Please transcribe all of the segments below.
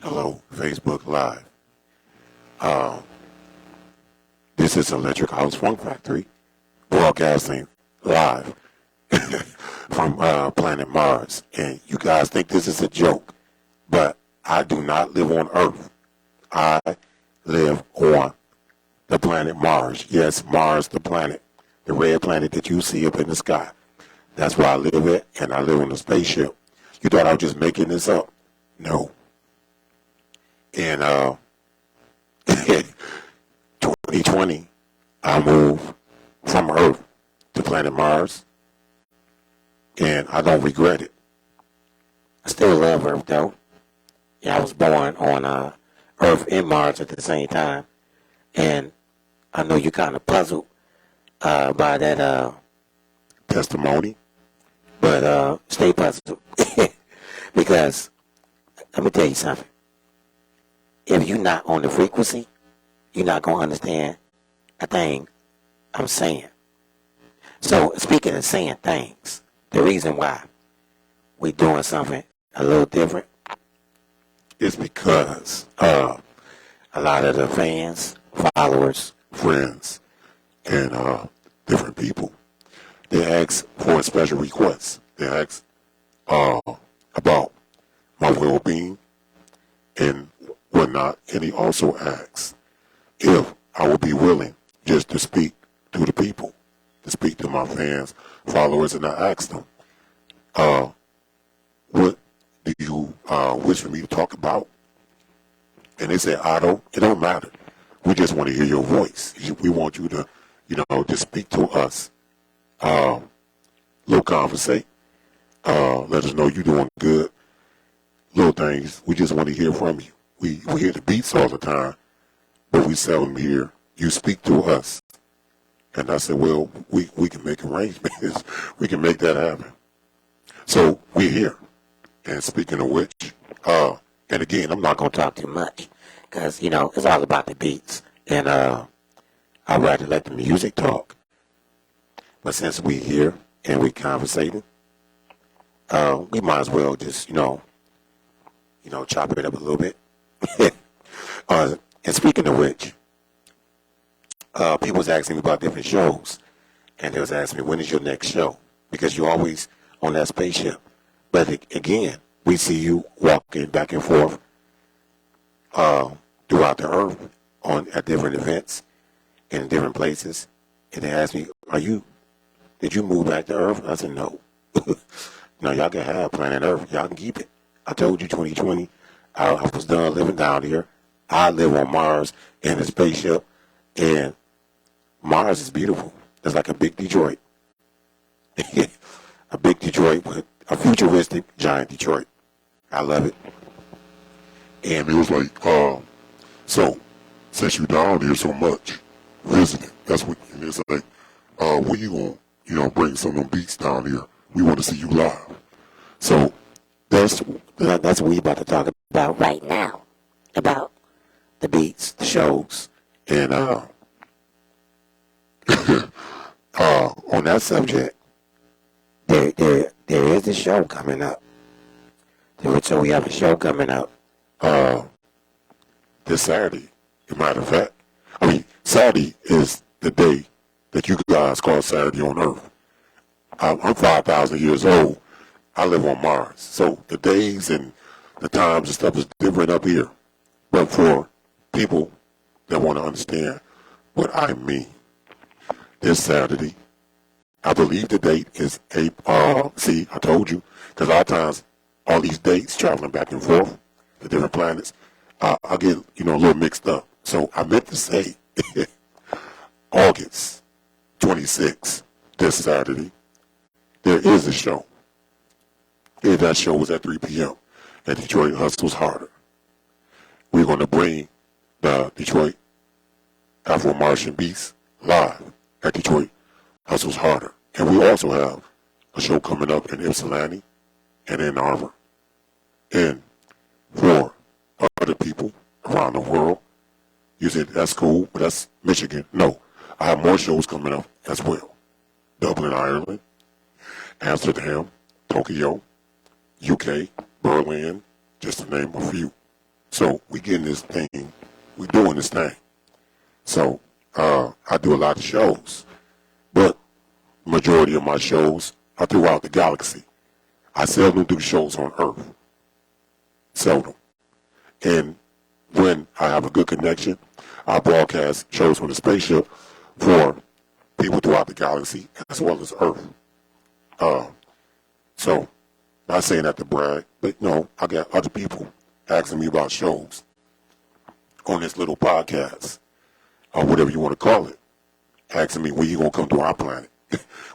Hello, Facebook Live. Uh, this is Electric House Funk Factory, broadcasting live from planet Mars. And you guys think this is a joke, but I do not live on Earth. I live on the planet Mars. Yes, Mars, the planet, the red planet that you see up in the sky. That's where I live at, and I live on a spaceship. You thought I was just making this up? No. And 2020, I moved from Earth to planet Mars, and I don't regret it. I still love Earth, though. Yeah, I was born on Earth and Mars at the same time, and I know you're kind of puzzled by that testimony, but stay puzzled because let me tell you something. If you're not on the frequency, you're not going to understand a thing I'm saying. So, speaking of saying things, the reason why we're doing something a little different is because a lot of the fans, followers, friends, and different people, they ask for a special request. They ask about my well-being and whatnot, and he also asks if I would be willing just to speak to the people, to speak to my fans, followers, and I asked them, what do you wish for me to talk about? And they said, Otto, it don't matter. We just want to hear your voice. We want you to, to speak to us, little conversate, let us know you're doing good, little things. We just want to hear from you. We hear the beats all the time, but we seldom hear you speak to us. And I said, well, we can make arrangements. We can make that happen. So we're here. And speaking of which, and again, I'm not going to talk too much because, it's all about the beats. And I'd rather let the music talk. But since we're here and we're conversating, we might as well just, chop it up a little bit. And speaking of which, people was asking me about different shows, and they was asking me, when is your next show? Because you're always on that spaceship. But again, we see you walking back and forth throughout the earth at different events in different places. And they asked me, did you move back to Earth? I said, no. No, y'all can have planet Earth. Y'all can keep it. I told you 2020, I was done living down here. I live on Mars in a spaceship, and Mars is beautiful. It's like a big Detroit. A big Detroit, but a futuristic giant Detroit. I love it. And it was like, so, since you down here so much, visiting, that's what, and it's like, when you gonna, bring some of them beats down here? We want to see you live. So, that's what we about to talk about right now. About the beats, the shows, and on that subject, there is a show coming up. So we have a show coming up this Saturday. As a matter of fact, Saturday is the day that you guys call Saturday on Earth. I'm 5,000 years old. I live on Mars, so the days and the times and stuff is different up here. But for people that want to understand what I mean, this Saturday, I believe the date is April. See, I told you, because a lot of times all these dates traveling back and forth to different planets, I get a little mixed up. So I meant to say August 26th, this Saturday, there is a show. And that show was at 3 p.m. at Detroit Hustles Harder. We're going to bring the Detroit Afro-Martian Beast live at Detroit Hustles Harder. And we also have a show coming up in Ypsilanti and in Ann Arbor. And for other people around the world, you said, that's cool, but that's Michigan. No, I have more shows coming up as well. Dublin, Ireland, Amsterdam, Tokyo, UK, Berlin, just to name a few. So we getting this thing, we doing this thing. So I do a lot of shows, but majority of my shows are throughout the galaxy. I seldom do shows on Earth. Seldom. And when I have a good connection, I broadcast shows from the spaceship for people throughout the galaxy as well as Earth. So, not saying that to brag, but no, I got other people asking me about shows on this little podcast, or whatever you want to call it, asking me when you going to come to our planet,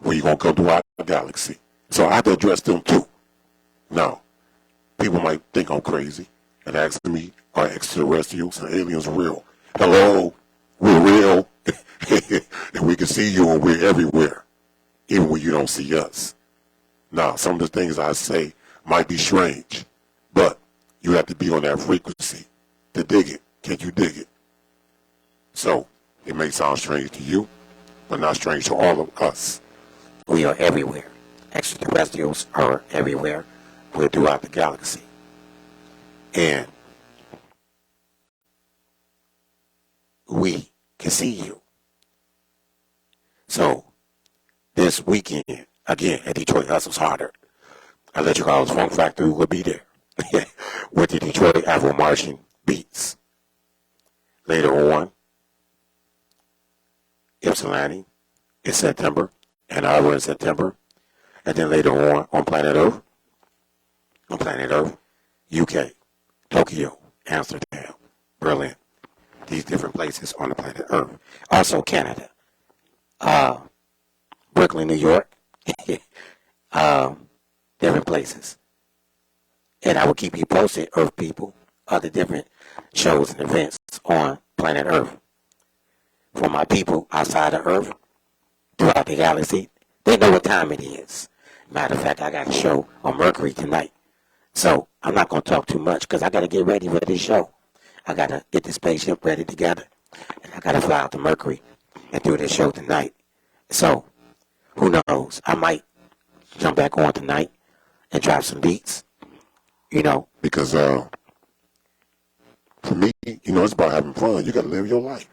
when you going to come to our galaxy. So I have to address them too. Now, people might think I'm crazy and ask me, are extraterrestrials and aliens real? Hello, we're real, and we can see you and we're everywhere, even when you don't see us. Now, some of the things I say might be strange, but you have to be on that frequency to dig it. Can you dig it? So, it may sound strange to you, but not strange to all of us. We are everywhere. Extraterrestrials are everywhere. We're throughout the galaxy. And we can see you. So, this weekend, again, at Detroit Hustles Harder, Electric House Funk Factory will be there with the Detroit Afro Martian Beats. Later on, Ypsilanti in September, and Arbor in September, and then later on Planet Earth, UK, Tokyo, Amsterdam, Berlin, these different places on the planet Earth. Also Canada, Brooklyn, New York, different places. And I will keep you posted, Earth people, other different shows and events on planet Earth. For my people outside of Earth, throughout the galaxy, they know what time it is. Matter of fact, I got a show on Mercury tonight. So I'm not going to talk too much because I got to get ready for this show. I got to get the spaceship ready together. And I got to fly out to Mercury and do this show tonight. So, who knows? I might jump back on tonight and drop some beats. You know, because for me, it's about having fun. You got to live your life.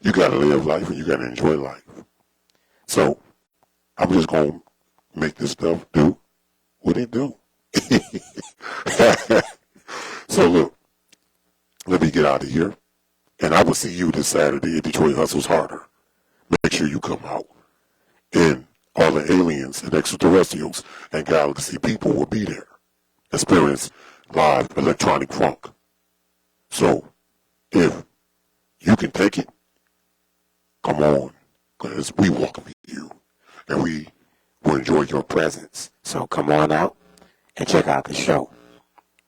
You got to live life and you got to enjoy life. So, I'm just going to make this stuff do what it do. So, look, let me get out of here. And I will see you this Saturday at Detroit Hustles Harder. Make sure you come out. And all the aliens and extraterrestrials and galaxy people will be there. Experience live electronic funk. So, if you can take it, come on, because we welcome you, and we will enjoy your presence. So come on out and check out the show.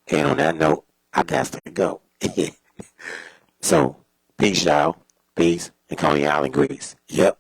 And on that note, I got to go. So, peace, y'all. Peace, and Coney Island, Greece. Yep.